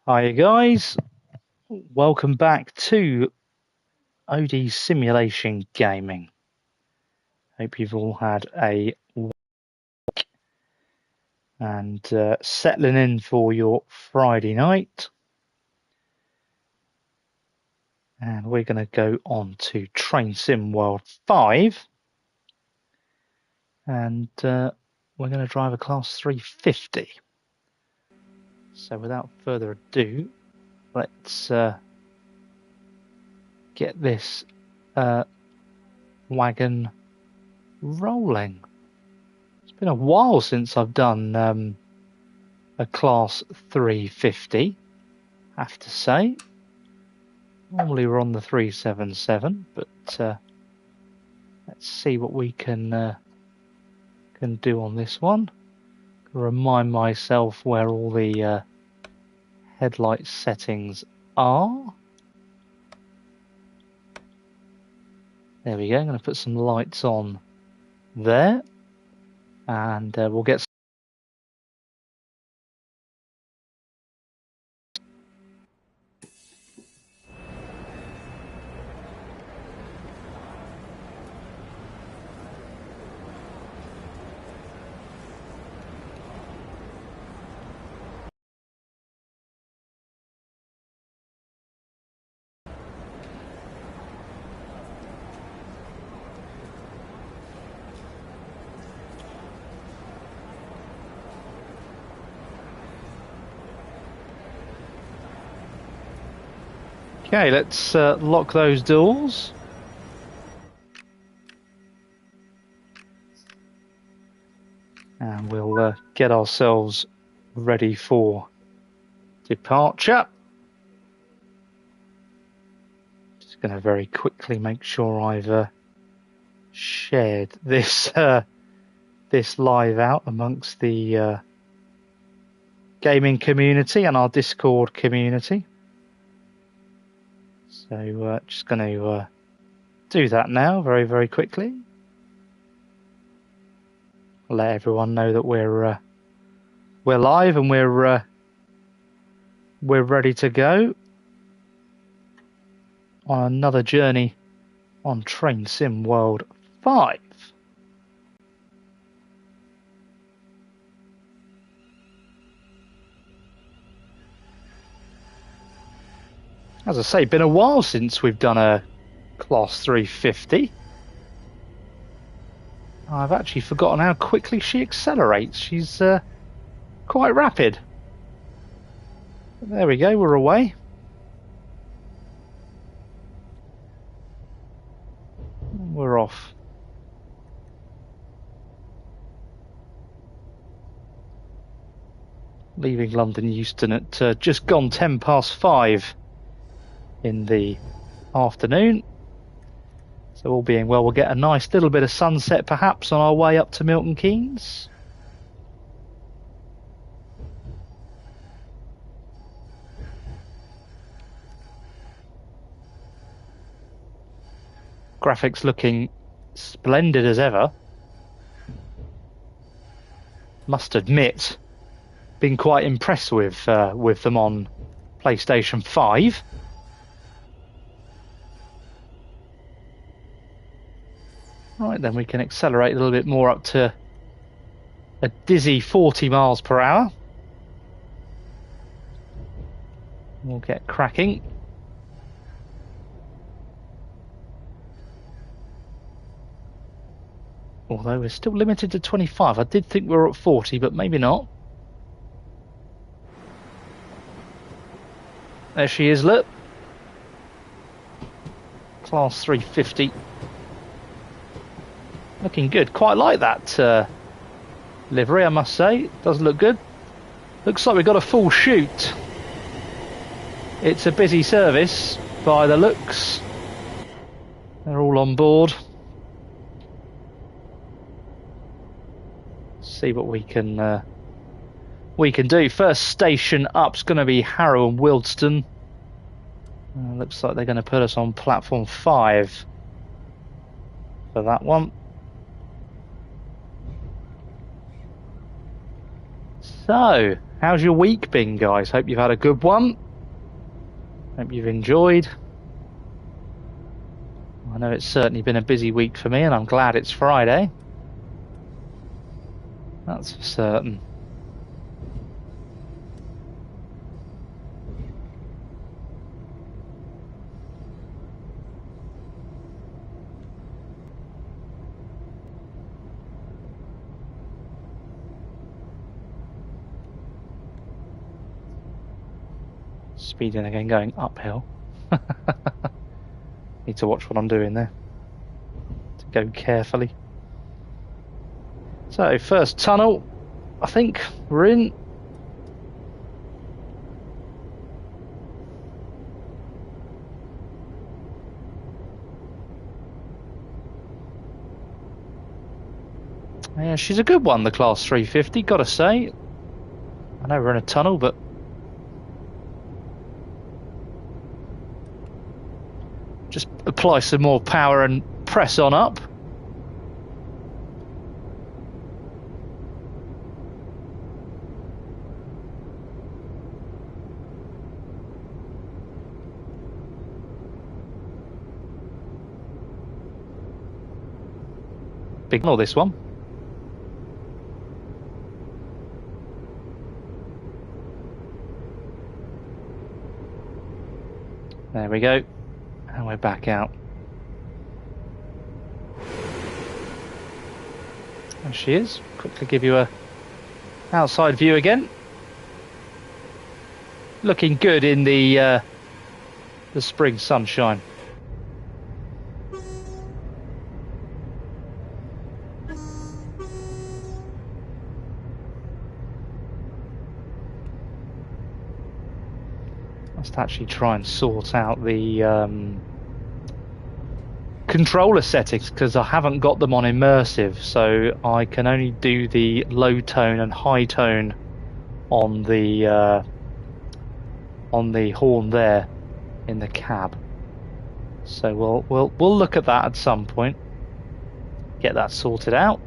Hi guys, welcome back to OD Simulation Gaming. Hope you've all had a week and settling in for your Friday night. And we're going to go on to Train Sim World 5. And we're going to drive a Class 350. So without further ado, let's get this wagon rolling. It's been a while since I've done a Class 350, I have to say. Normally we're on the 377, but let's see what we can do on this one. Remind myself where all the headlight settings are. There we go. I'm going to put some lights on there, and we'll get. Okay, let's lock those doors. And we'll get ourselves ready for departure. Just going to very quickly make sure I've shared this this live out amongst the gaming community and our Discord community. So just going to do that now very, very quickly. Let everyone know that we're live and we're ready to go on another journey on Train Sim World 5. As I say, been a while since we've done a Class 350. I've actually forgotten how quickly she accelerates. She's quite rapid. There we go, we're away. We're off. Leaving London Euston at just gone 5:10 in the afternoon. So all being well, we'll get a nice little bit of sunset perhaps on our way up to Milton Keynes. Graphics looking splendid as ever. Must admit, been quite impressed with them on PlayStation 5. Right, then we can accelerate a little bit more up to a dizzy 40 miles per hour. We'll get cracking. Although we're still limited to 25. I did think we were at 40, but maybe not. There she is, look. Class 350. Looking good. Quite like that livery, I must say. Does look good. Looks like we've got a full chute. It's a busy service by the looks. They're all on board. See what we can do. First station up's going to be Harrow and Euston. Looks like they're going to put us on platform 5 for that one. So How's your week been, guys? Hope you've had a good one. Hope you've enjoyed. I know it's certainly been a busy week for me, and I'm glad it's Friday. That's for certain. Speeding again, going uphill. Need to watch what I'm doing there. To go carefully. So, first tunnel, I think we're in. Yeah, she's a good one, the Class 350, gotta say. I know we're in a tunnel, but just apply some more power and press on up. Big tunnel, this one. There we go. And we're back out. There she is. Quickly give you a outside view again. Looking good in the spring sunshine. Must actually try and sort out the controller settings, because I haven't got them on immersive, so I can only do the low tone and high tone on the horn there in the cab. So we'll look at that at some point. Get that sorted out.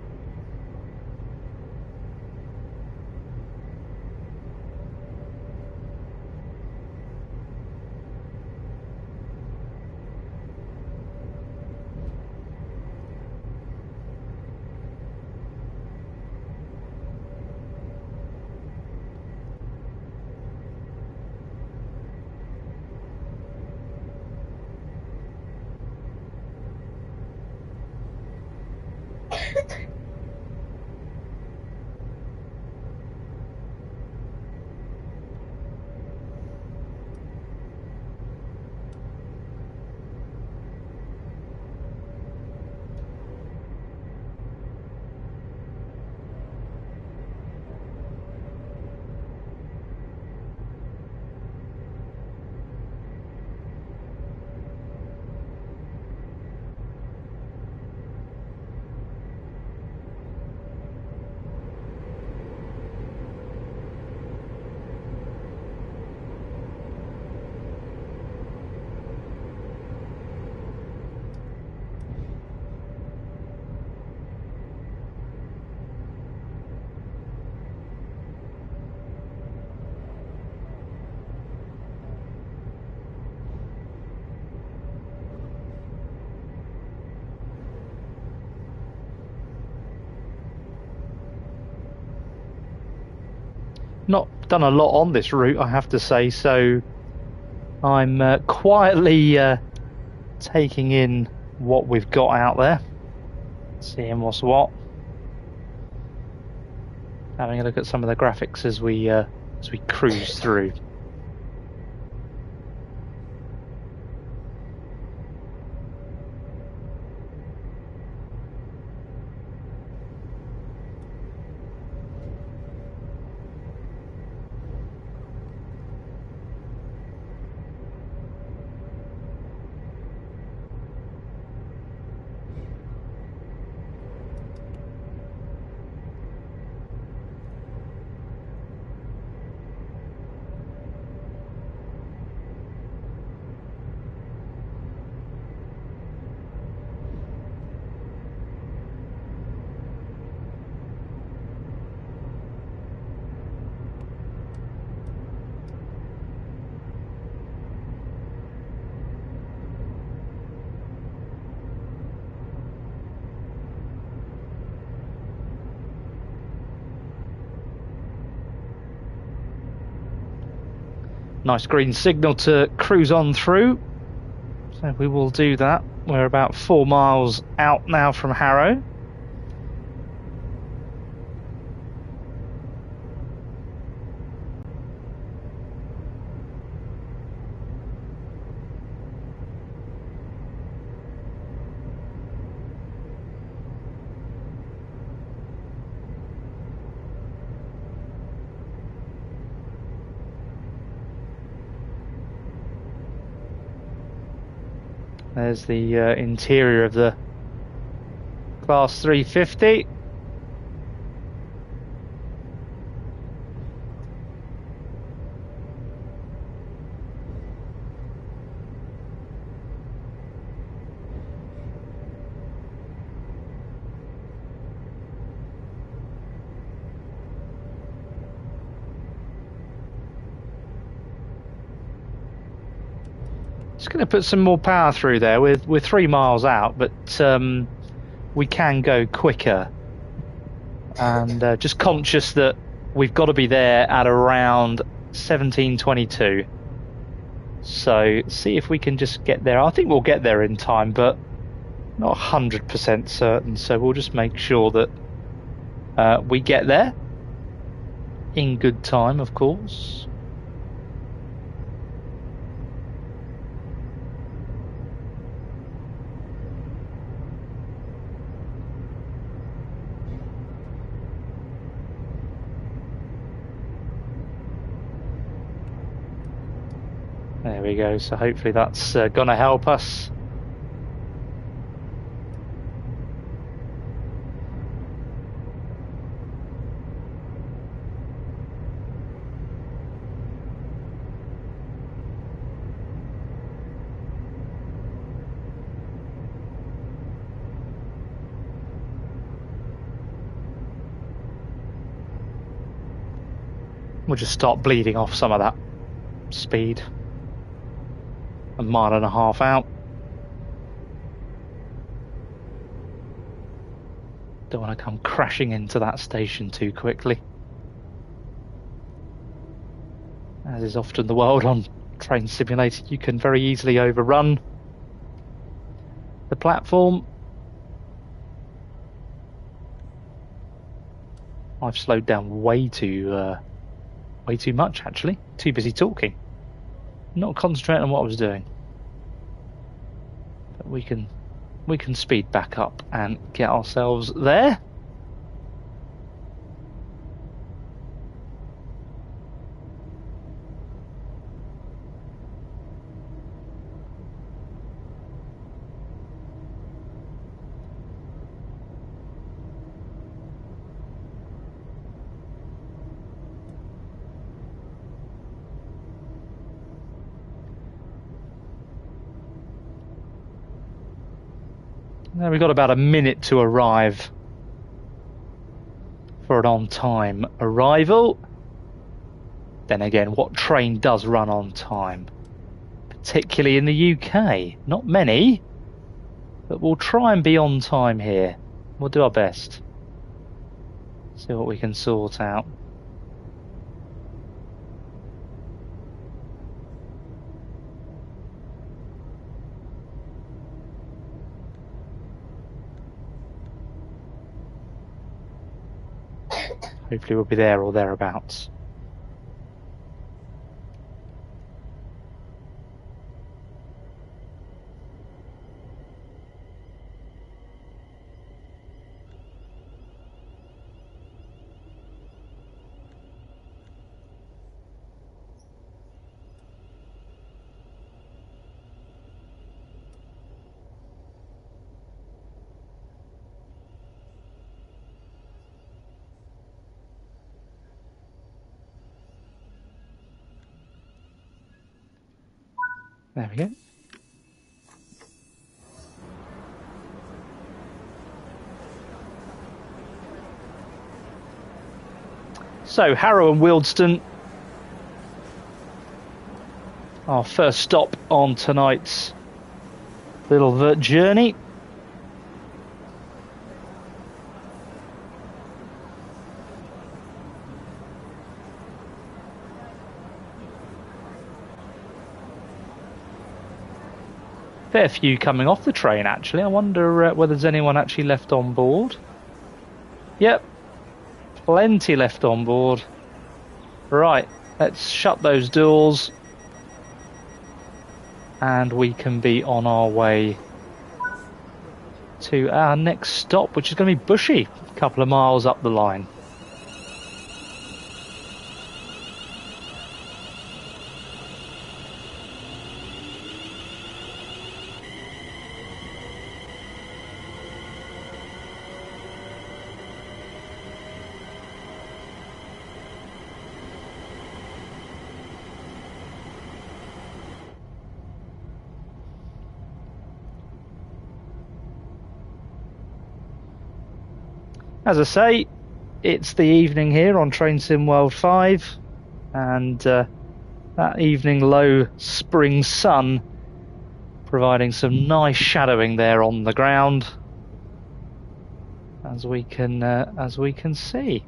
Not done a lot on this route, I have to say, so I'm quietly taking in what we've got out there, seeing what's what, having a look at some of the graphics as we cruise through. Nice green signal to cruise on through. So we will do that. We're about 4 miles out now from Harrow. There's the interior of the Class 350. Just going to put some more power through there. We're 3 miles out, but we can go quicker. And just conscious that we've got to be there at around 17:22. So see if we can just get there. I think we'll get there in time, but not 100% certain. So we'll just make sure that we get there in good time, of course. There we go, so hopefully that's going to help us. We'll just start bleeding off some of that speed. 1.5 miles out. Don't want to come crashing into that station too quickly. As is often the world on Train Simulator, you can very easily overrun the platform. I've slowed down way too much, actually. Too busy talking. Not concentrating on what I was doing. But we can speed back up and get ourselves there. Now we've got about a minute to arrive for an on-time arrival. Then again, what train does run on time? Particularly in the UK. Not many, but we'll try and be on time here. We'll do our best. See what we can sort out. Hopefully we'll be there or thereabouts. There we go. So, Harrow and Euston, our first stop on tonight's little journey. Fair few coming off the train, actually. I wonder whether there's anyone actually left on board. Yep, plenty left on board. Right, let's shut those doors. And we can be on our way to our next stop, which is going to be Bushy, a couple of miles up the line. As I say, it's the evening here on Train Sim World 5, and that evening low spring sun providing some nice shadowing there on the ground, as we can see.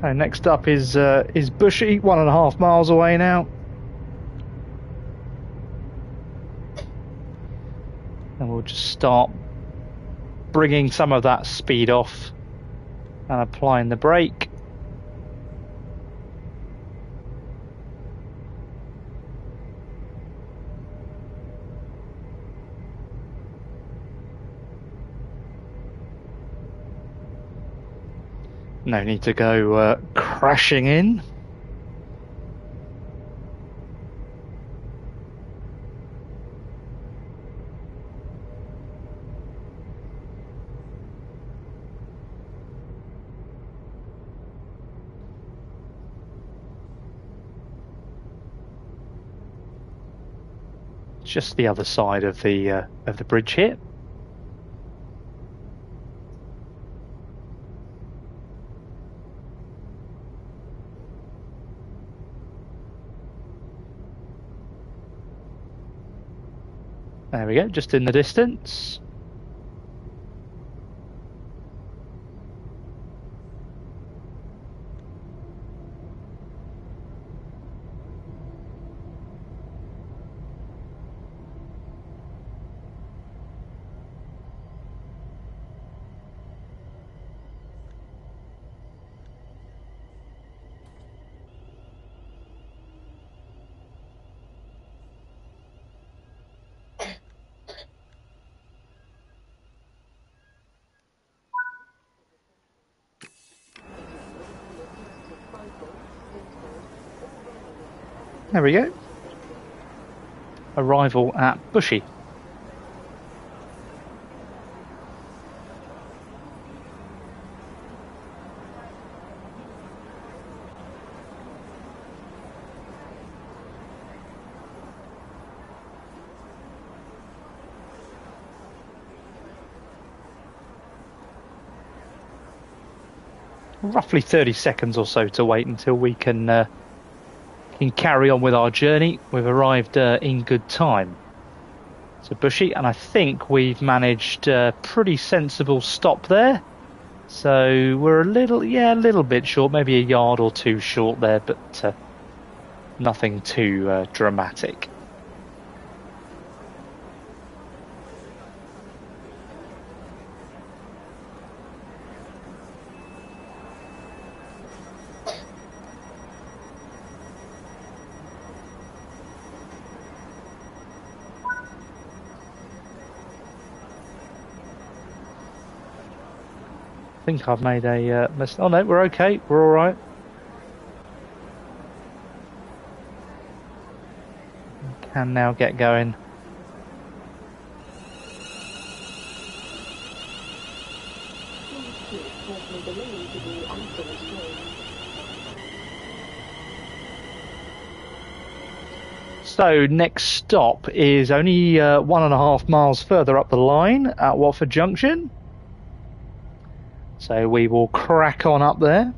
So next up is Bushy, 1.5 miles away now. And we'll just start bringing some of that speed off and applying the brake. No need to go crashing in. Just the other side of the bridge here. There we go, just in the distance. There we go. Arrival at Bushy. roughly 30 seconds or so to wait until we can carry on with our journey. We've arrived in good time to Bushy, and I think we've managed a pretty sensible stop there. So we're a little bit short, maybe a yard or two short there, but nothing too dramatic. I think I've made a mistake. Oh no, we're okay. We're all right. Can now get going. So next stop is only 1.5 miles further up the line at Watford Junction. So we will crack on up there.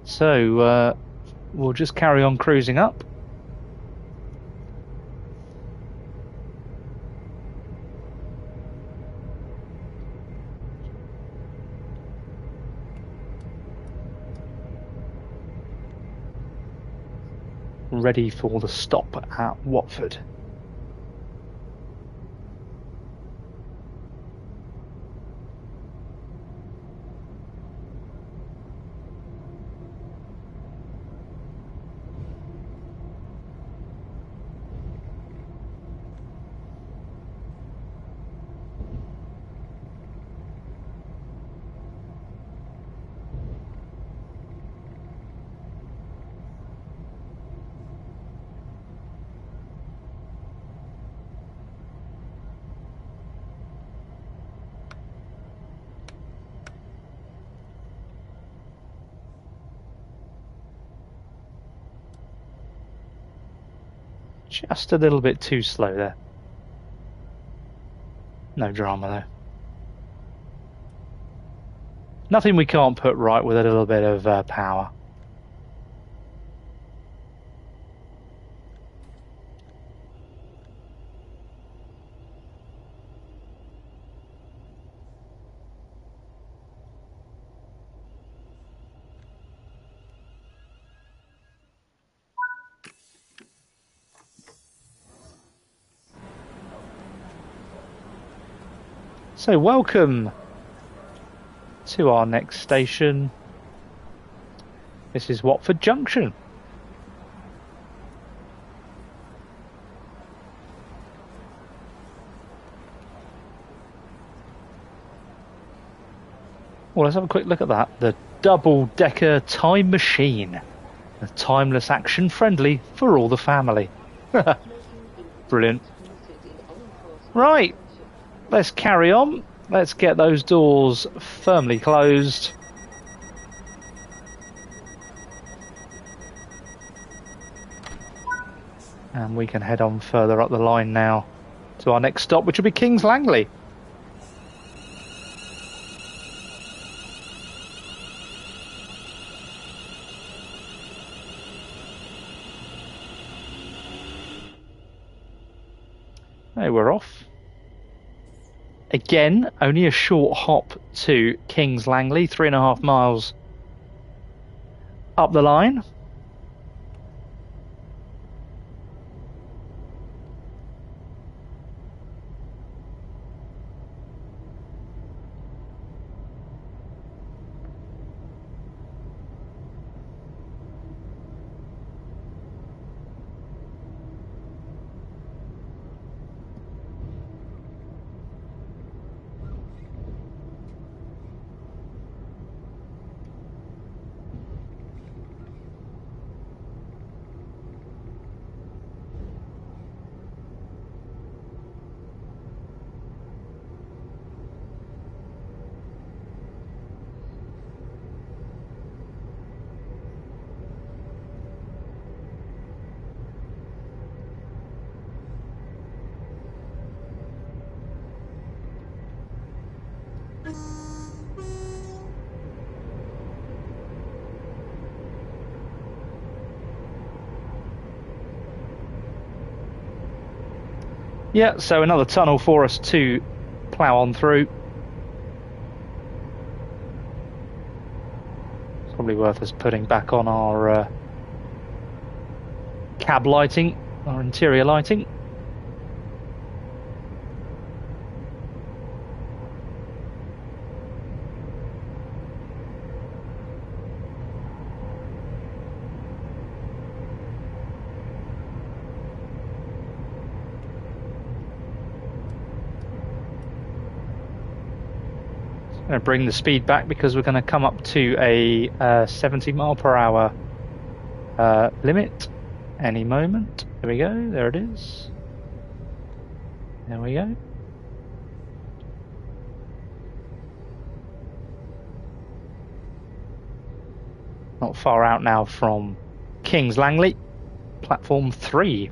So we'll just carry on cruising up. Ready for the stop at Watford. Just a little bit too slow there. No drama though. Nothing we can't put right with a little bit of power. So welcome to our next station. This is Watford Junction. Well, let's have a quick look at that. The double-decker time machine. A timeless action friendly for all the family. Brilliant. Right. Let's carry on. Let's get those doors firmly closed. And we can head on further up the line now to our next stop, which will be Kings Langley. Hey, we're off. Again, only a short hop to Kings Langley, 3.5 miles up the line. Yeah, so another tunnel for us to plough on through. It's probably worth us putting back on our cab lighting, our interior lighting. I'm going to bring the speed back because we're going to come up to a 70 mile per hour limit any moment. There we go, there it is. There we go. Not far out now from Kings Langley, platform 3.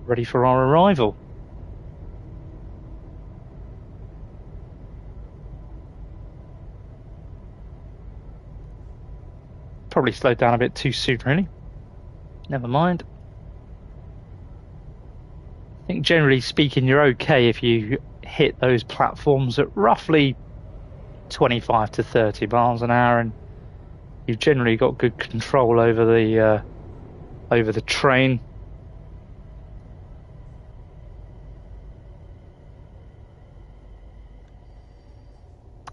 Ready for our arrival. Probably slowed down a bit too soon, really. Never mind. I think generally speaking, you're okay if you hit those platforms at roughly 25 to 30 miles an hour, and you've generally got good control over the train.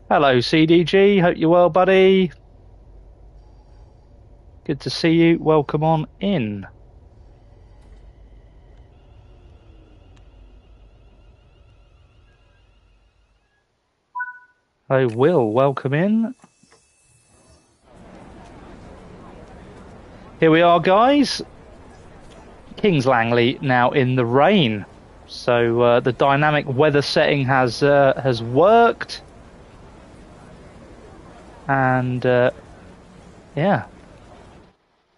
Hello, CDG. Hope you're well, buddy. Good to see you. Welcome on in. Hello, Will. Welcome in. Here we are, guys. Kings Langley now in the rain. So the dynamic weather setting has worked. And yeah,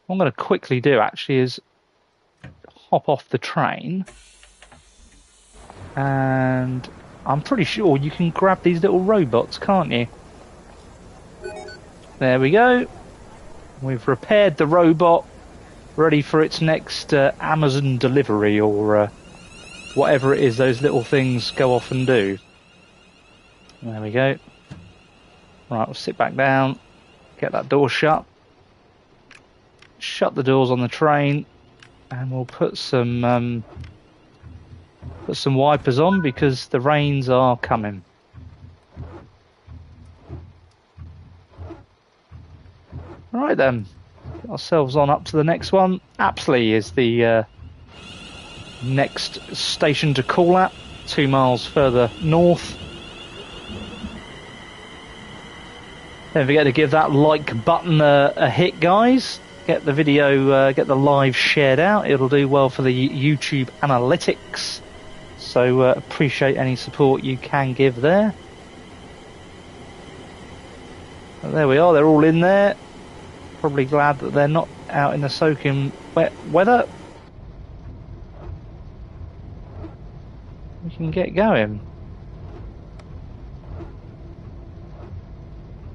what I'm going to quickly do actually is hop off the train, and I'm pretty sure you can grab these little robots, can't you? There we go. We've repaired the robot, ready for its next Amazon delivery, or whatever it is those little things go off and do. There we go. Right, we'll sit back down, get that door shut, shut the doors on the train, and we'll put some wipers on because the rains are coming. Right then, get ourselves on up to the next one. Apsley is the next station to call at, 2 miles further north. Don't forget to give that like button a hit, guys. Get the video, get the live shared out. It'll do well for the YouTube analytics. So appreciate any support you can give there. But there we are. They're all in there. Probably glad that they're not out in the soaking wet weather. We can get going.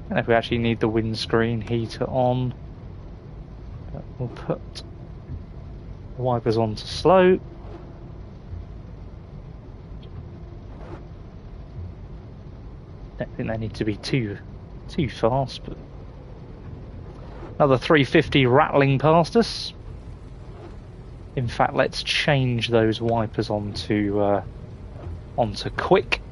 I don't know if we actually need the windscreen heater on, but we'll put the wipers on to slow. Don't think they need to be too fast, but another 350 rattling past us. In fact, let's change those wipers onto quick.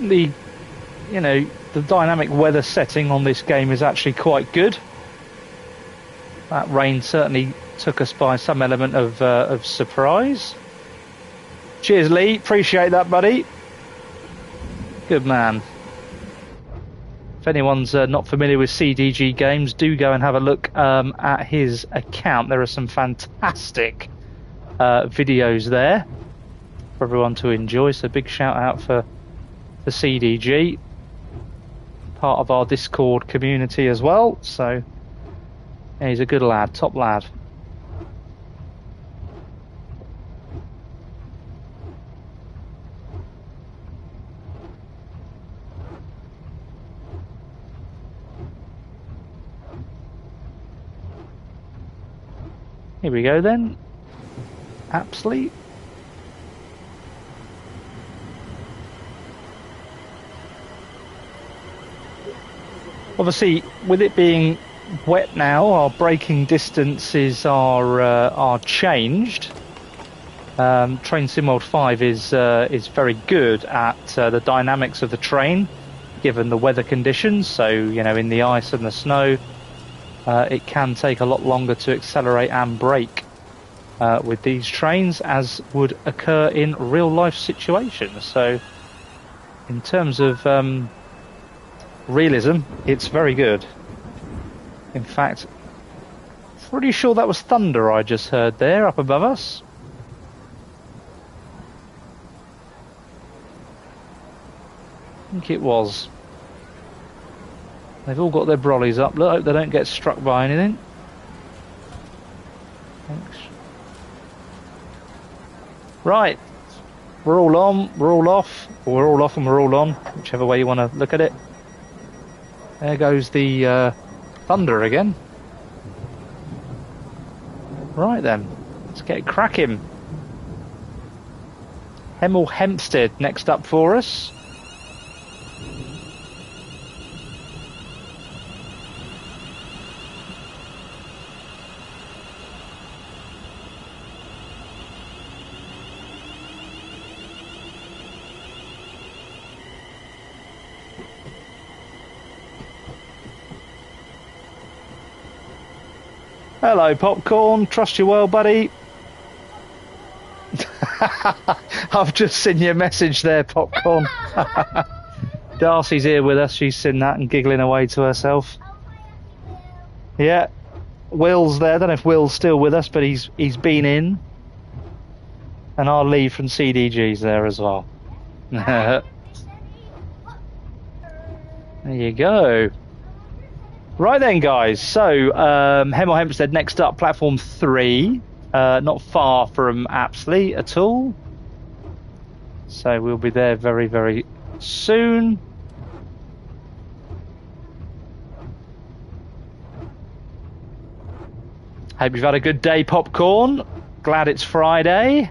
the, you know, the dynamic weather setting on this game is actually quite good. That rain certainly took us by some element of surprise. Cheers, Lee. Appreciate that, buddy. Good man. If anyone's not familiar with CDG Games, do go and have a look at his account. There are some fantastic videos there for everyone to enjoy. So big shout out for CDG, part of our Discord community as well. So yeah, he's a good lad, top lad. Here we go then. Apsley. Obviously, with it being wet now, our braking distances are changed. Train Sim World 5 is very good at the dynamics of the train, given the weather conditions. So, you know, in the ice and the snow, it can take a lot longer to accelerate and brake with these trains, as would occur in real life situations. So in terms of realism, it's very good. In fact, pretty sure that was thunder I just heard there up above us. I think it was. They've all got their brollies up. Look, hope they don't get struck by anything. Thanks. Right. We're all on, we're all off, or we're all off and we're all on, whichever way you want to look at it. There goes the thunder again. Right then, let's get cracking. Hemel Hempstead next up for us. Hello, Popcorn. Trust you well, buddy. I've just seen your message there, Popcorn. Darcy's here with us. She's seen that and giggling away to herself. Yeah. Will's there. I don't know if Will's still with us, but he's been in. And our Lee from CDG's there as well. There you go. Right then, guys, so Hemel Hempstead next up, platform 3, not far from Apsley at all, so we'll be there very, very soon. Hope you've had a good day, Popcorn. Glad it's Friday.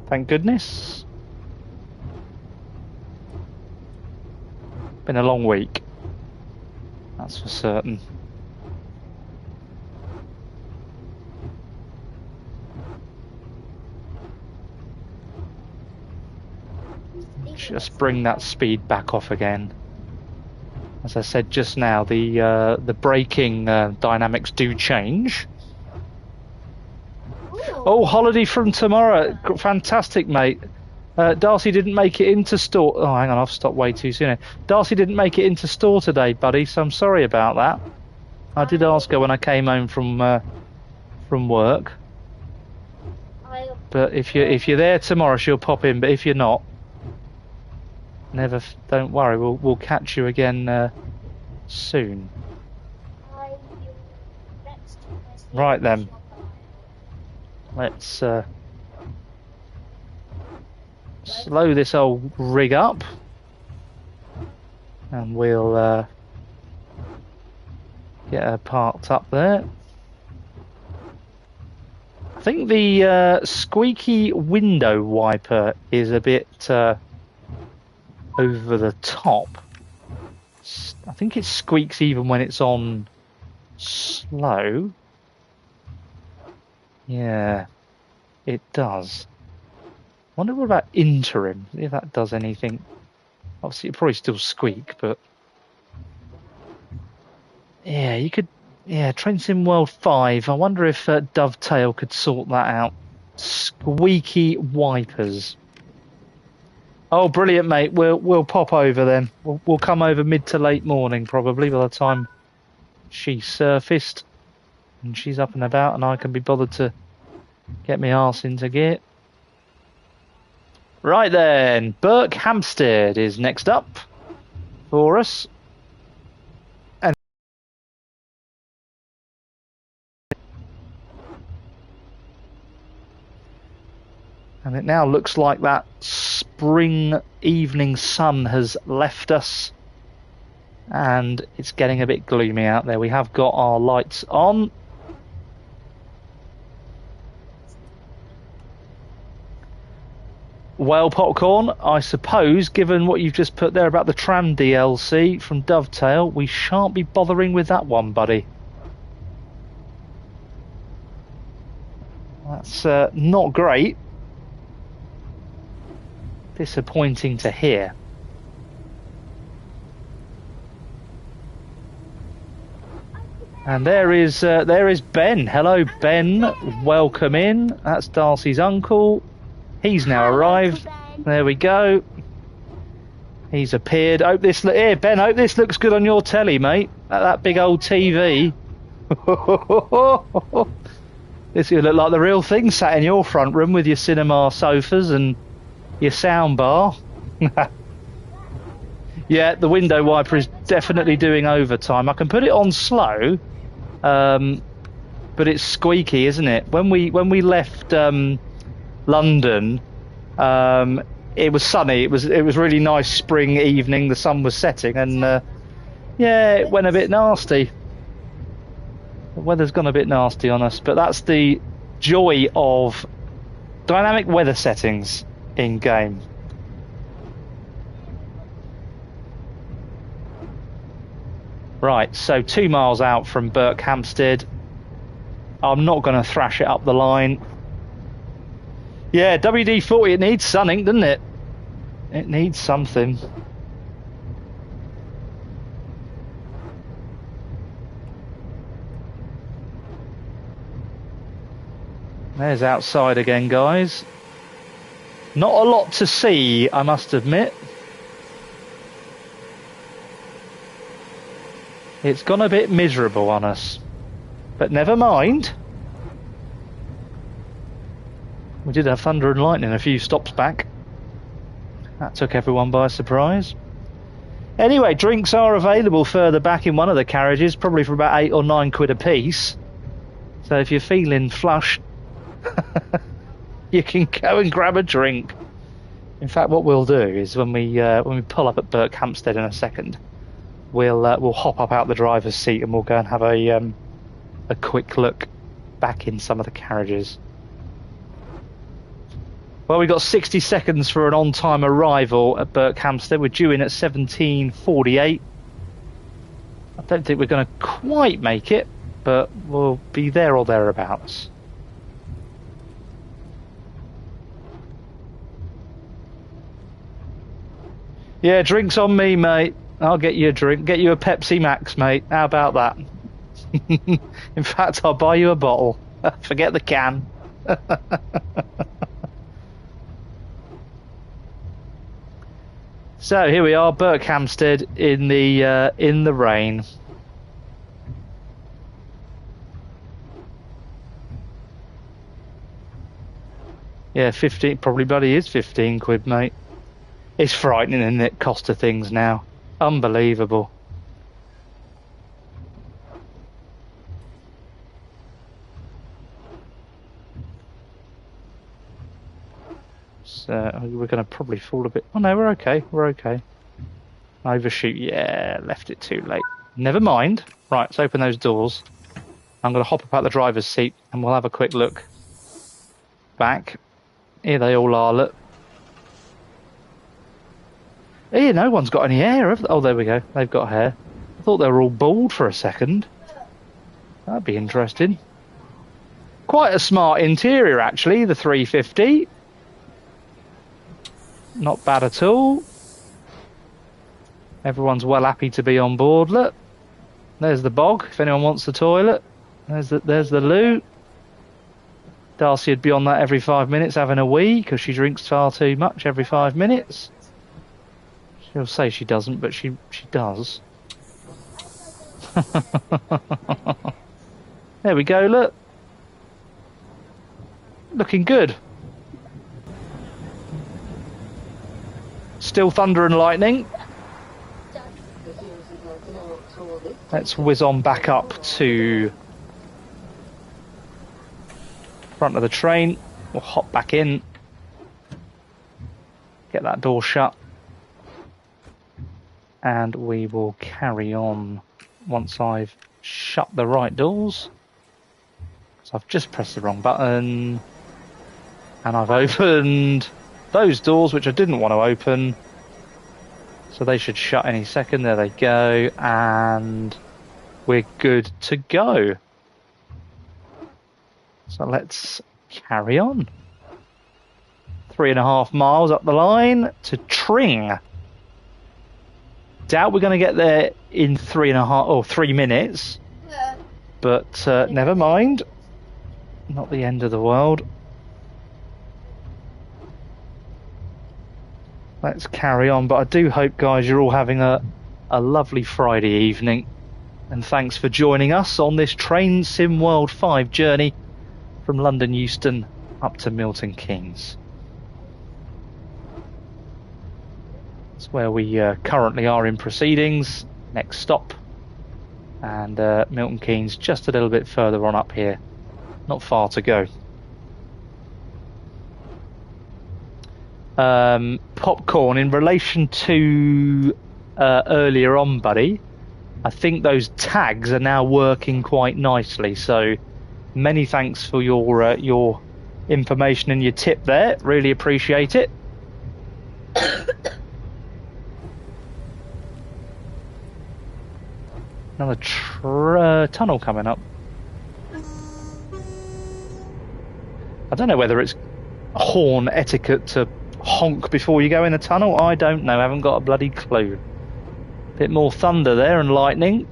Thank goodness. Been a long week. That's for certain. Just bring that speed back off again. As I said just now, the braking dynamics do change. Oh, holiday from tomorrow. Fantastic, mate. Darcy didn't make it into store. Oh, hang on, I've stopped way too soon. Darcy didn't make it into store today, buddy, so I'm sorry about that. I did ask her when I came home from work. But if you're there tomorrow, she'll pop in. But if you're not, don't worry. We'll catch you again soon. Right then. Let's slow this old rig up, and we'll get her parked up there. I think the squeaky window wiper is a bit over the top. I think it squeaks even when it's on slow. Yeah, it does. Wonder what about interim, if that does anything. Obviously, it'd probably still squeak, but yeah, you could. Yeah, Train Sim World 5. I wonder if Dovetail could sort that out. Squeaky wipers. Oh, brilliant, mate. We'll pop over then. We'll come over mid to late morning probably by the time she's surfaced and she's up and about, and I can be bothered to get my arse into gear. Right then, Berkhamsted is next up for us. And it now looks like that spring evening sun has left us. And it's getting a bit gloomy out there. We have got our lights on. Well, Popcorn, I suppose, given what you've just put there about the tram DLC from Dovetail, we shan't be bothering with that one, buddy. That's not great. Disappointing to hear. And there is Ben. Hello, Ben. Welcome in. That's Darcy's uncle. He's now arrived. There we go. He's appeared. Here, Ben. Hope this looks good on your telly, mate. That big old TV. This will look like the real thing sat in your front room with your cinema sofas and your sound bar. Yeah, the window wiper is definitely doing overtime. I can put it on slow, but it's squeaky, isn't it? When we left London, it was sunny. It was really nice spring evening. The sun was setting, and yeah, it went a bit nasty. The weather's gone a bit nasty on us, but that's the joy of dynamic weather settings in game. Right, so 2 miles out from Berkhamsted. I'm not going to thrash it up the line. Yeah, WD-40, it needs sunning, doesn't it? It needs something. There's outside again, guys. Not a lot to see, I must admit. It's gone a bit miserable on us. But never mind. We did have thunder and lightning a few stops back. That took everyone by surprise. Anyway, drinks are available further back in one of the carriages, probably for about 8 or 9 quid a piece. So if you're feeling flush, you can go and grab a drink. In fact, what we'll do is when we pull up at Berkhamsted in a second, we'll hop up out the driver's seat and we'll go and have a quick look back in some of the carriages. Well, we've got 60 seconds for an on-time arrival at Berkhamsted. We're due in at 17:48. I don't think we're going to quite make it, but we'll be there or thereabouts. Yeah, drinks on me, mate. I'll get you a drink. Get you a Pepsi Max, mate. How about that? In fact, I'll buy you a bottle. Forget the can. So here we are, Berkhamsted in the rain. Yeah, 15 probably bloody is 15 quid, mate. It's frightening, isn't it? Cost of things now. Unbelievable. So we're going to probably fall a bit. Oh no, we're okay. We're okay. Overshoot. Yeah, left it too late. Never mind. Right, let's open those doors. I'm going to hop up out the driver's seat and we'll have a quick look back. Here they all are. Look. Here, no one's got any hair. Have they? Oh, there we go. They've got hair. I thought they were all bald for a second. That'd be interesting. Quite a smart interior, actually, the 350. Not bad at all. Everyone's well happy to be on board. Look, there's the bog. If anyone wants the toilet, there's the loo. Darcy would be on that every 5 minutes having a wee because she drinks far too much every 5 minutes. She'll say she doesn't, but she does. There we go, look. Looking good. Still thunder and lightning. Let's whiz on back up to front of the train. We'll hop back in. Get that door shut. And we will carry on once I've shut the right doors. So I've just pressed the wrong button. And I've opened those doors, which I didn't want to open. So they should shut any second. There they go. And we're good to go. So let's carry on. 3.5 miles up the line to Tring. Doubt we're going to get there in 3 minutes. But never mind. Not the end of the world. Let's carry on. But I do hope, guys, you're all having a lovely Friday evening. And thanks for joining us on this Train Sim World 5 journey from London Euston up to Milton Keynes. That's where we currently are in proceedings. Next stop. And Milton Keynes just a little bit further on up here. Not far to go. Popcorn, in relation to earlier on, buddy, I think those tags are now working quite nicely. So many thanks for your information and your tip there. Really appreciate it. Another tunnel coming up. I don't know whether it's horn etiquette to honk before you go in a tunnel. I don't know. I haven't got a bloody clue. Bit more thunder there and lightning.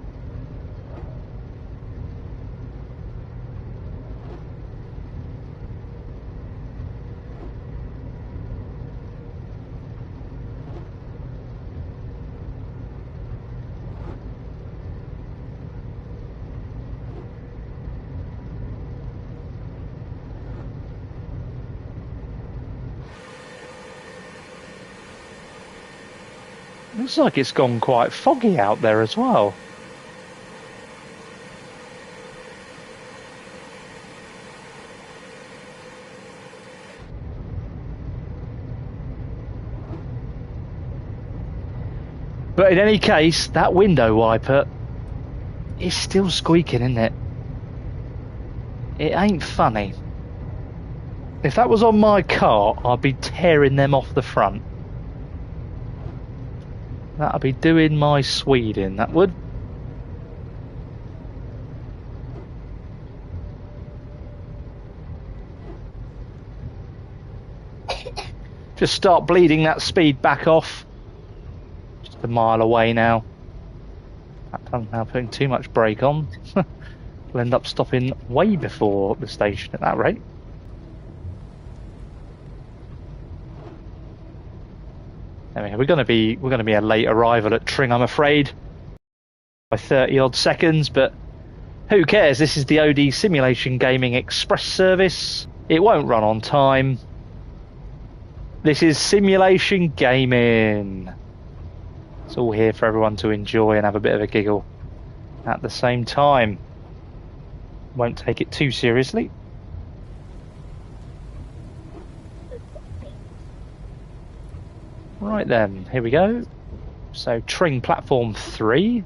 Looks like it's gone quite foggy out there as well. But in any case, that window wiper is still squeaking, isn't it? It ain't funny. If that was on my car, I'd be tearing them off the front. That'd be doing my Swede in, that would. Just start bleeding that speed back off. Just a mile away now. I'm now putting too much brake on. We'll end up stopping way before the station at that rate. Anyway, we're going to be a late arrival at Tring, I'm afraid, by 30 odd seconds, but who cares? This is the OD Simulation Gaming Express service. It won't run on time. This is simulation gaming. It's all here for everyone to enjoy and have a bit of a giggle at the same time. Won't take it too seriously. Right then, here we go. So Tring platform 3.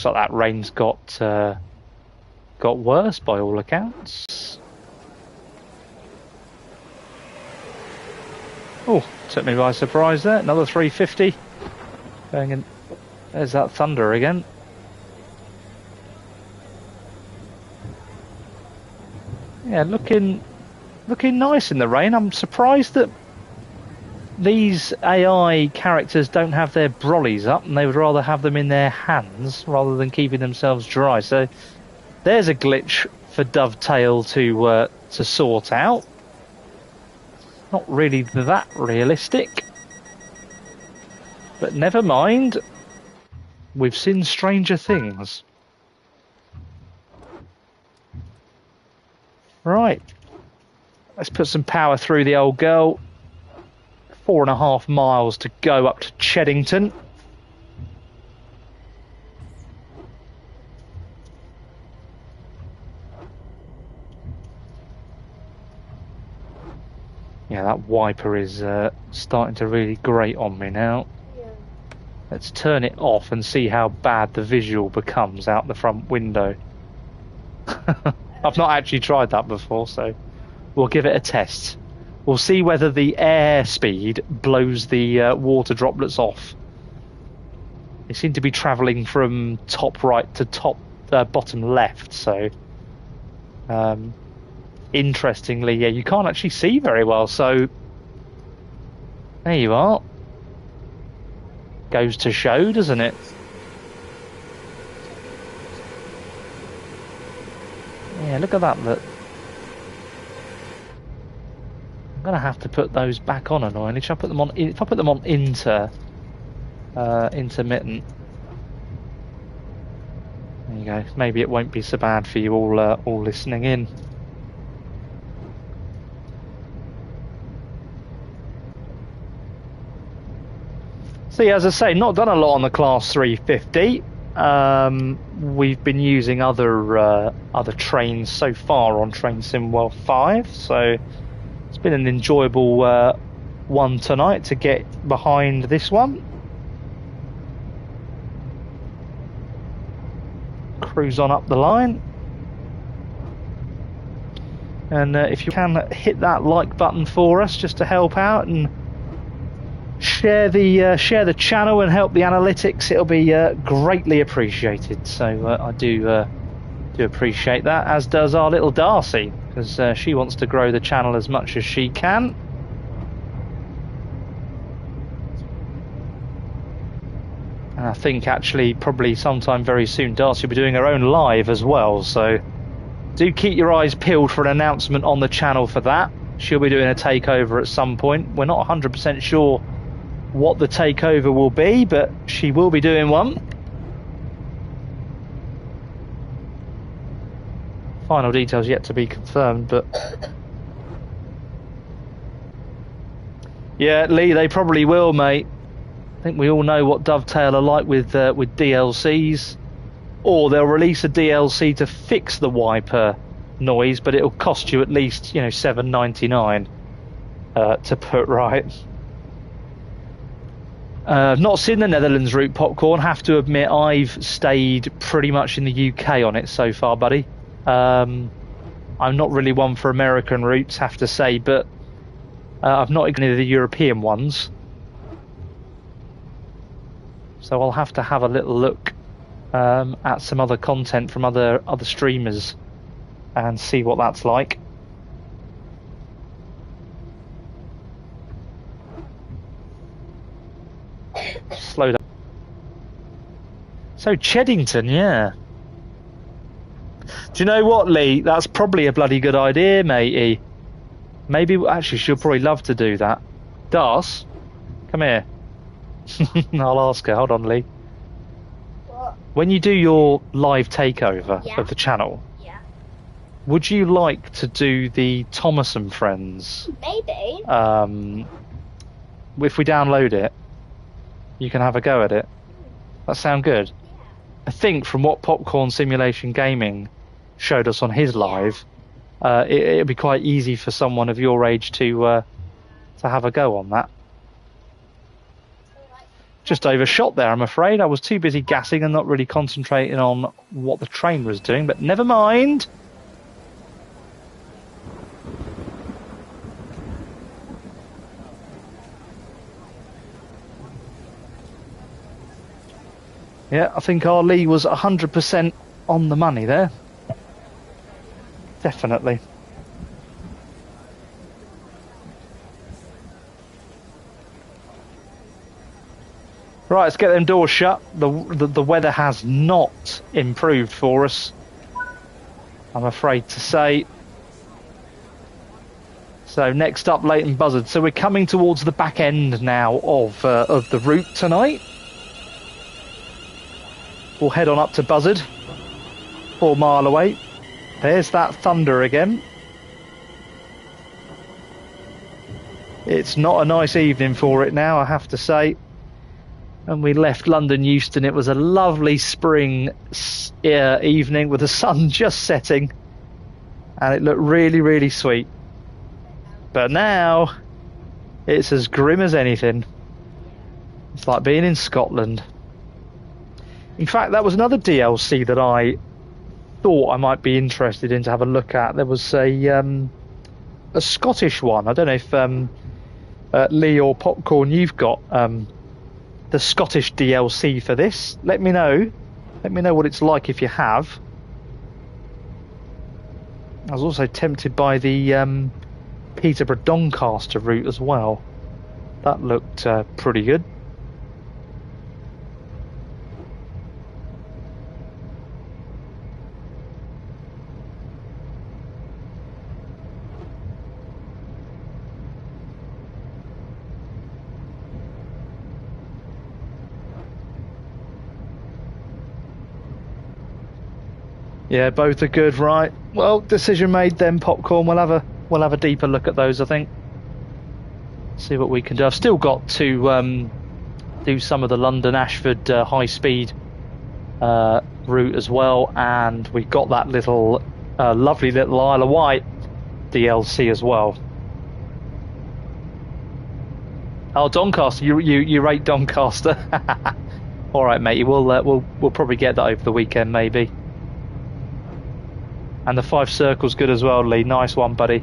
looks like that rain's got worse by all accounts. Oh, took me by surprise there. Another 350 going in. There's that thunder again. Yeah, looking nice in the rain. I'm surprised that these AI characters don't have their brollies up, and they would rather have them in their hands rather than keeping themselves dry. So there's a glitch for Dovetail to sort out. Not really that realistic, but never mind. We've seen stranger things. Right, let's put some power through the old girl. 4.5 miles to go up to Cheddington. Yeah, that wiper is starting to really grate on me now. Yeah. Let's turn it off and see how bad the visual becomes out the front window. I've not actually tried that before, so we'll give it a test. We'll see whether the air speed blows the water droplets off. They seem to be travelling from top right to bottom left, so interestingly, yeah, you can't actually see very well, so there you are. Goes to show, doesn't it? Yeah, look at that. Look. I'm gonna have to put those back on annoyingly. Should I put them on? If I put them on intermittent, there you go. Maybe it won't be so bad for you all listening in. See, as I say, not done a lot on the Class 350. We've been using other trains so far on Train Sim World 5, so it's been an enjoyable one tonight to get behind this one. Cruise on up the line, and if you can hit that like button for us just to help out and share the channel and help the analytics, it'll be greatly appreciated. So I do appreciate that, as does our little Darcy, because she wants to grow the channel as much as she can. And I think actually probably sometime very soon Darcy will be doing her own live as well, so do keep your eyes peeled for an announcement on the channel for that. She'll be doing a takeover at some point. We're not 100% sure what the takeover will be, but she will be doing one. Final details yet to be confirmed, but yeah, Lee, they probably will, mate. I think we all know what Dovetail are like with DLCs, or they'll release a DLC to fix the wiper noise, but it'll cost you at least $7.99 to put right. Not seen the Netherlands route, Popcorn. Have to admit, I've stayed pretty much in the UK on it so far, buddy. I'm not really one for American routes, have to say, but I've not ignored the European ones. So I'll have to have a little look at some other content from other streamers and see what that's like. Slow down. So Cheddington, yeah. Do you know what, Lee? That's probably a bloody good idea, matey. Maybe, actually, she'll probably love to do that. Das, come here. I'll ask her. Hold on, Lee. What? When you do your live takeover of the channel, would you like to do the Thomas and Friends? Maybe. If we download it, you can have a go at it. That sound good? Yeah. I think from what Popcorn Simulation Gaming showed us on his live, it'd be quite easy for someone of your age to have a go on that. Just overshot there, I'm afraid. I was too busy gassing and not really concentrating on what the train was doing, but never mind. Yeah, I think our Lee was 100% on the money there. Definitely. Right, let's get them doors shut. The weather has not improved for us, I'm afraid to say. So next up, Leighton Buzzard. So we're coming towards the back end now of the route tonight. We'll head on up to Buzzard, 4 mile away. There's that thunder again. It's not a nice evening for it now, I have to say. And we left London Euston. It was a lovely spring evening with the sun just setting. And it looked really, really sweet. But now, it's as grim as anything. It's like being in Scotland. In fact, that was another DLC that I thought I might be interested in to have a look at. There was a Scottish one. I don't know if Lee or Popcorn, you've got the Scottish DLC for this. Let me know. Let me know what it's like if you have. I was also tempted by the Peterborough Doncaster route as well. That looked pretty good. Yeah, both are good, right? Well, decision made then, Popcorn. We'll have a deeper look at those, I think. See what we can do. I've still got to do some of the London Ashford high speed route as well, and we've got that little lovely little Isle of Wight DLC as well. Oh, Doncaster, you rate Doncaster. All right, mate. We'll probably get that over the weekend, maybe. And the 5 Circles good as well, Lee. Nice one, buddy.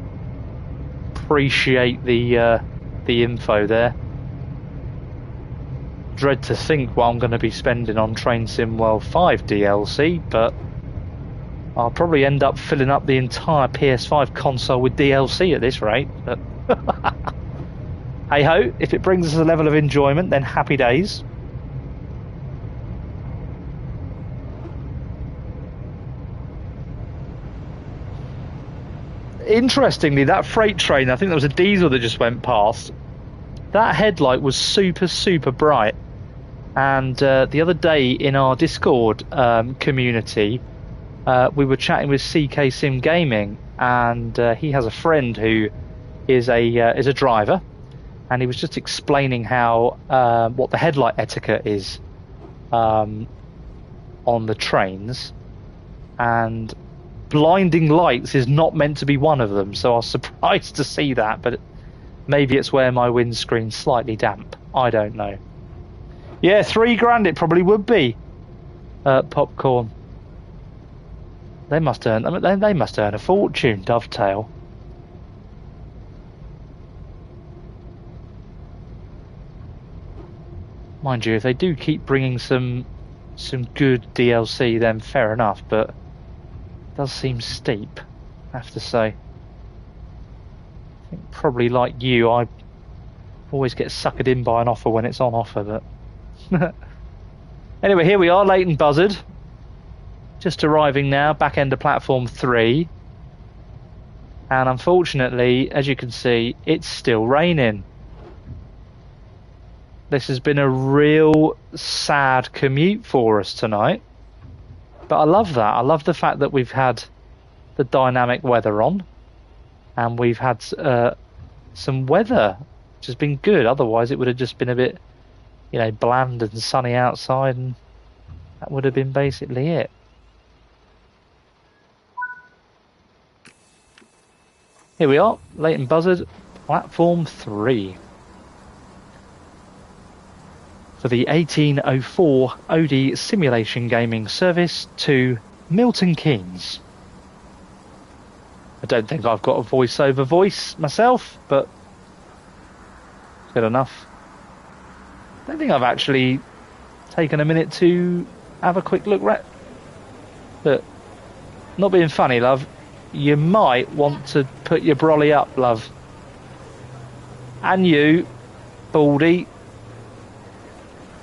Appreciate the info there. Dread to think what I'm going to be spending on Train Sim World 5 DLC, but I'll probably end up filling up the entire PS5 console with DLC at this rate. But hey ho, if it brings us a level of enjoyment, then happy days. Interestingly, that freight train, I think there was a diesel that just went past. That headlight was super, super bright. And the other day in our Discord community, we were chatting with CK Sim Gaming, and he has a friend who is a driver, and he was just explaining how what the headlight etiquette is on the trains, and blinding lights is not meant to be one of them. So I was surprised to see that, but maybe it's where my windscreen's slightly damp. I don't know. Yeah, $3,000 it probably would be. Popcorn. They must earn. I mean, they must earn a fortune. Dovetail. Mind you, if they do keep bringing some good DLC, then fair enough. But it does seem steep, I have to say. I think probably like you, I always get suckered in by an offer when it's on offer. But anyway, here we are, Leighton Buzzard. Just arriving now, back end of platform 3. And unfortunately, as you can see, it's still raining. This has been a real sad commute for us tonight. But I love that. I love the fact that we've had the dynamic weather on. And we've had some weather, which has been good. Otherwise, it would have just been a bit, bland and sunny outside. And that would have been basically it. Here we are, Leighton Buzzard, platform 3. for the 1804 OD Simulation Gaming Service to Milton Keynes. I don't think I've got a voiceover voice myself, but good enough. I don't think I've actually taken a minute to have a quick look. But not being funny, love, you might want to put your brolly up, love. And you, Baldy.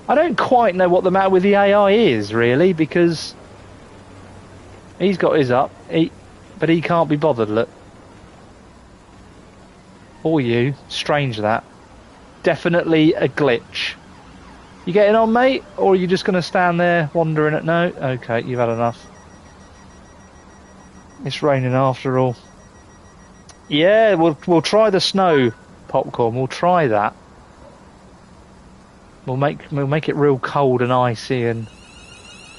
I don't quite know what the matter with the AI is, really, because he's got his up, but he can't be bothered, look. Or you. Strange, that. Definitely a glitch. You getting on, mate? Or are you just going to stand there wondering at no? Okay, you've had enough. It's raining after all. Yeah, we'll try the snow popcorn. We'll try that. We'll make it real cold and icy, and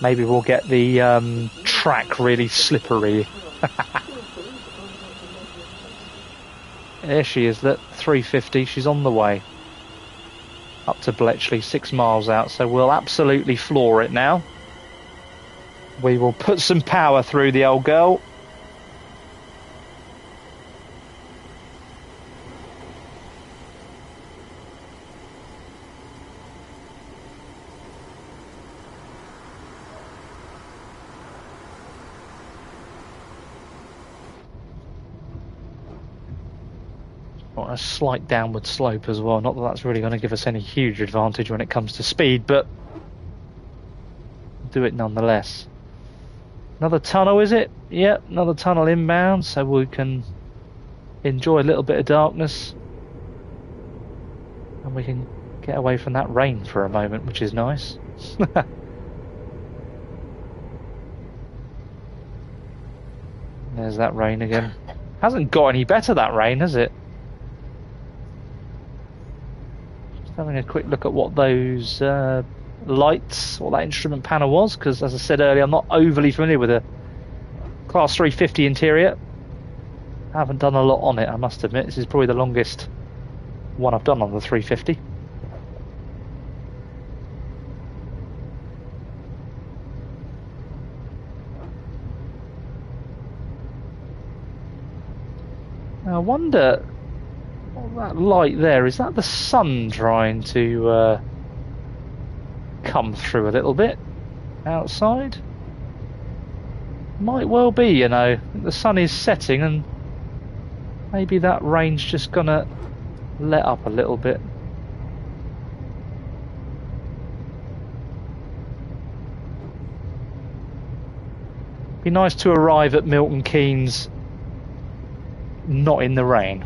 maybe we'll get the track really slippery. There she is, that 350. She's on the way up to Bletchley, 6 miles out. So we'll absolutely floor it now. We will put some power through the old girl. A slight downward slope as well. Not that that's really going to give us any huge advantage when it comes to speed, but do it nonetheless. Another tunnel, is it? Yep, another tunnel inbound, so we can enjoy a little bit of darkness and we can get away from that rain for a moment, which is nice. There's that rain again. Hasn't got any better, that rain, has it? Having a quick look at what those lights, what that instrument panel was, because as I said earlier, I'm not overly familiar with a Class 350 interior. I haven't done a lot on it, I must admit. This is probably the longest one I've done on the 350. I wonder, that light there, is that the sun trying to come through a little bit outside? Might well be, you know. The sun is setting and maybe that rain's just gonna let up a little bit. Be nice to arrive at Milton Keynes not in the rain.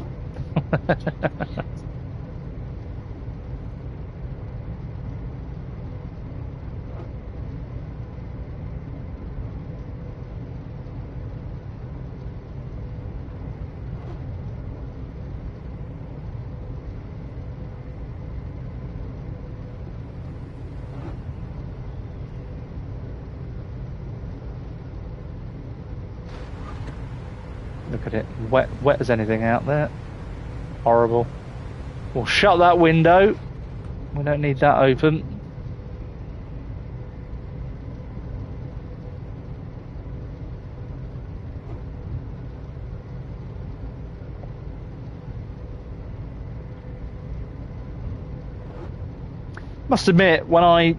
Look at it, wet as anything out there. Horrible. We'll shut that window. We don't need that open. Must admit, when I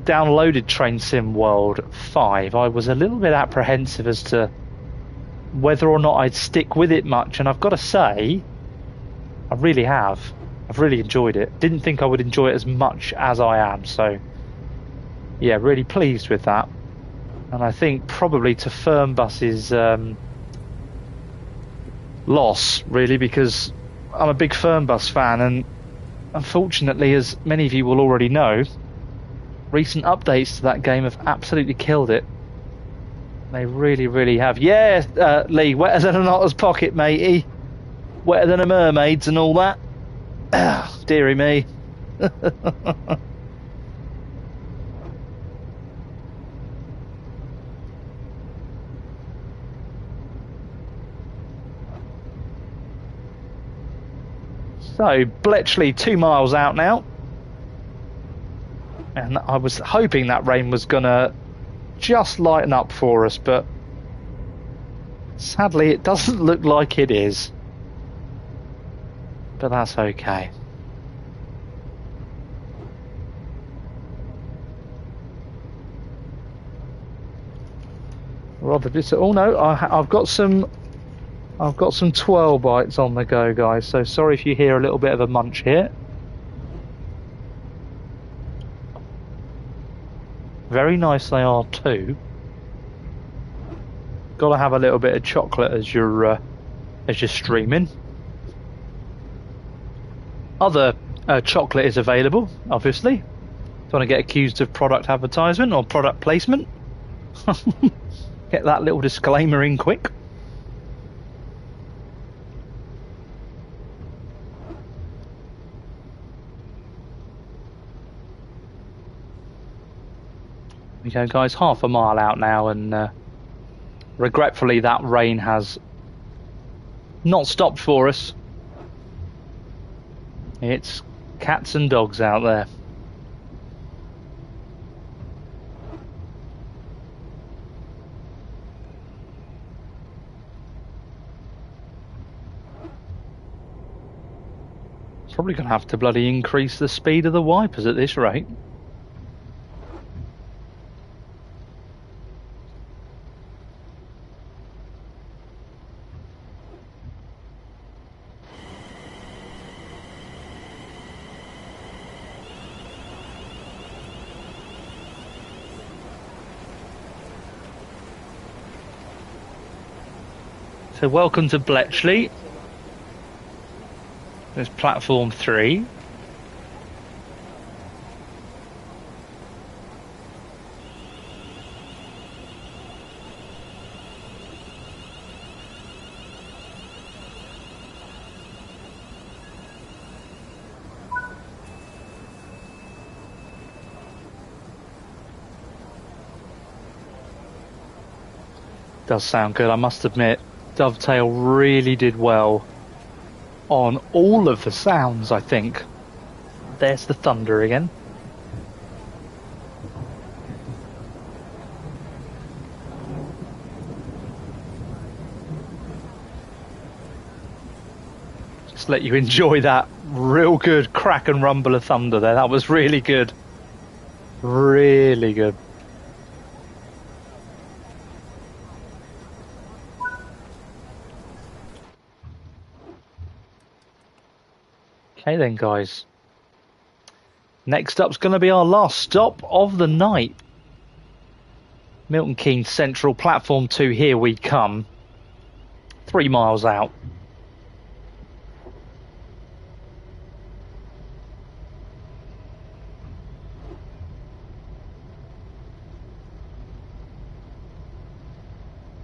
downloaded Train Sim World 5, I was a little bit apprehensive as to whether or not I'd stick with it much, and I've got to say, I really have. I've really enjoyed it. Didn't think I would enjoy it as much as I am, so yeah, really pleased with that. And I think probably to Fernbus's loss, really, because I'm a big Fernbus fan, and unfortunately, as many of you will already know, recent updates to that game have absolutely killed it. They really, really have. Yeah, Lee, wetter than an otter's pocket, matey. Wetter than a mermaid's and all that. Oh, dearie me. So, Bletchley 2 miles out now. And I was hoping that rain was gonna just lighten up for us, but sadly it doesn't look like it is. But that's okay. Rather bit. Oh no, I've got some 12 bites on the go, guys. So sorry if you hear a little bit of a munch here. Very nice they are too. Got to have a little bit of chocolate as you're streaming. Other chocolate is available, obviously. Don't want to get accused of product advertisement or product placement. Get that little disclaimer in quick. We go, guys, half a mile out now, and regretfully that rain has not stopped for us. It's cats and dogs out there. Probably going to have to bloody increase the speed of the wipers at this rate. So welcome to Bletchley. There's platform 3. Does sound good, I must admit. Dovetail really did well on all of the sounds, I think. There's the thunder again. Just let you enjoy that real good crack and rumble of thunder there. That was really good. Really good. Okay then, guys. Next up's going to be our last stop of the night. Milton Keynes Central, platform 2, here we come. 3 miles out.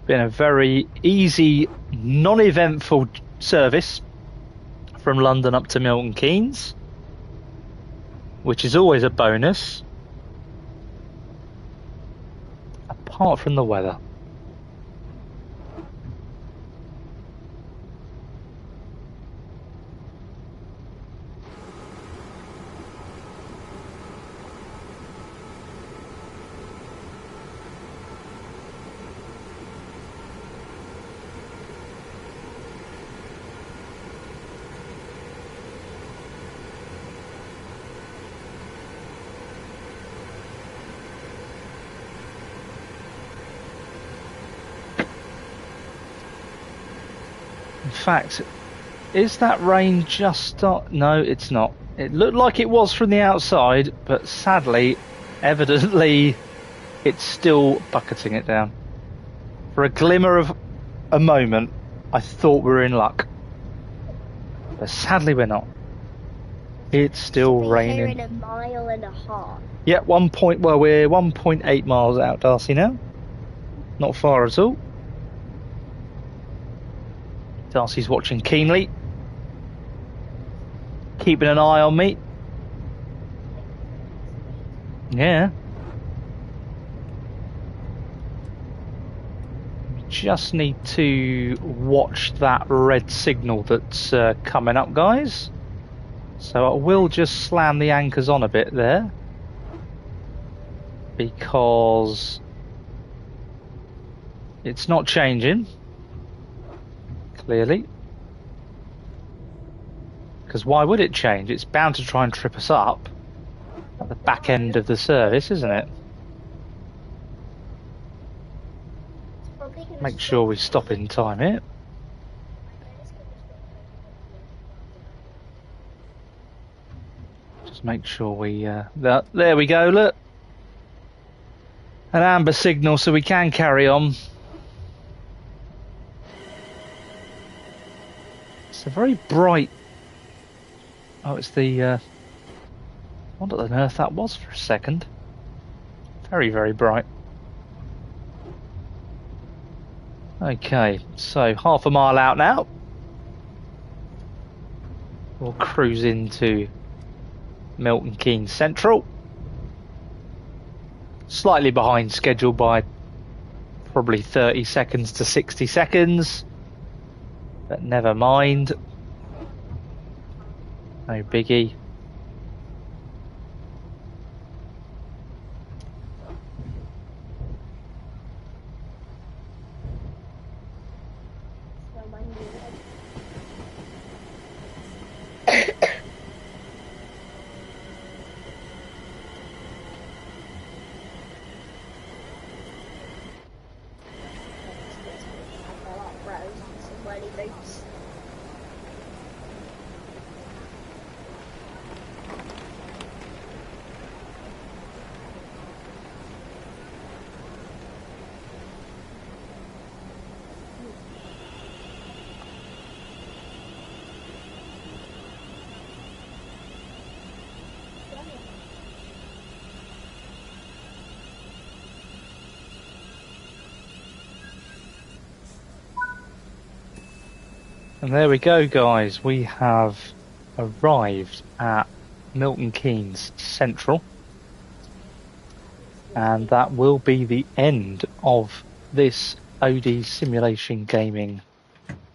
Been a very easy, non-eventful service from London up to Milton Keynes, which is always a bonus, apart from the weather. In fact, is that rain just start? No, it's not. It looked like it was from the outside, but sadly, evidently, it's still bucketing it down. For a glimmer of a moment, I thought we were in luck, but sadly we're not. It's still raining. Here in a mile and a half. Yeah, we're 1.8 miles out, Darcy, now. Not far at all. Darcy's watching keenly, keeping an eye on me. Yeah. Just need to watch that red signal that's coming up, guys. So I will just slam the anchors on a bit there. because it's not changing, clearly. Because why would it change? It's bound to try and trip us up at the back end of the service, isn't it? Make sure we stop in time here. Just make sure we... there we go, look. An amber signal so we can carry on. It's a very bright... Oh, it's the... I wonder what on earth that was for a second. Very, very bright. Okay, so half a mile out now. We'll cruise into Milton Keynes Central. Slightly behind schedule by probably 30 seconds to 60 seconds. But never mind. No biggie. And there we go, guys. We have arrived at Milton Keynes Central. And that will be the end of this OD Simulation Gaming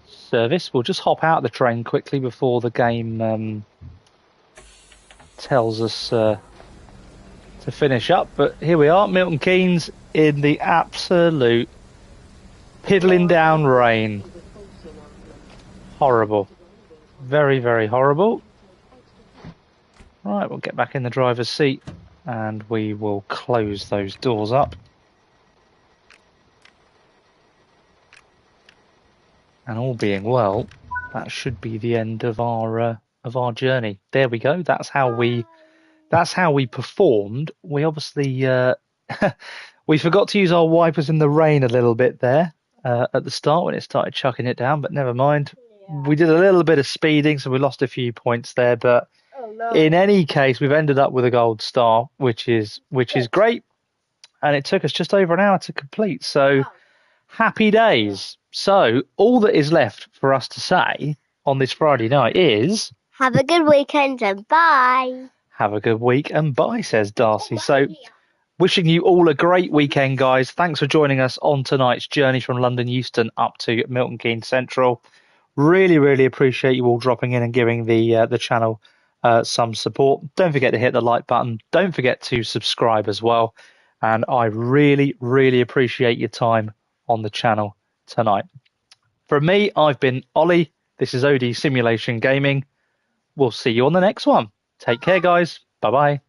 service. We'll just hop out of the train quickly before the game tells us to finish up. But here we are, Milton Keynes, in the absolute piddling down rain. Horrible. Very, very horrible. Right, we'll get back in the driver's seat and we will close those doors up. And all being well, that should be the end of our journey. There we go. That's how we performed. We obviously we forgot to use our wipers in the rain a little bit there at the start when it started chucking it down, but never mind. We did a little bit of speeding, so we lost a few points there, but in any case, we've ended up with a gold star, which is great. And it took us just over an hour to complete. So happy days. So all that is left for us to say on this Friday night is have a good weekend and bye. Have a good week and bye, says Darcy. So wishing you all a great weekend, guys. Thanks for joining us on tonight's journey from London Euston up to Milton Keynes Central. Really, really appreciate you all dropping in and giving the channel some support. Don't forget to hit the like button. Don't forget to subscribe as well. And I really, really appreciate your time on the channel tonight. From me, I've been Ollie. This is OD Simulation Gaming. We'll see you on the next one. Take care, guys. Bye-bye.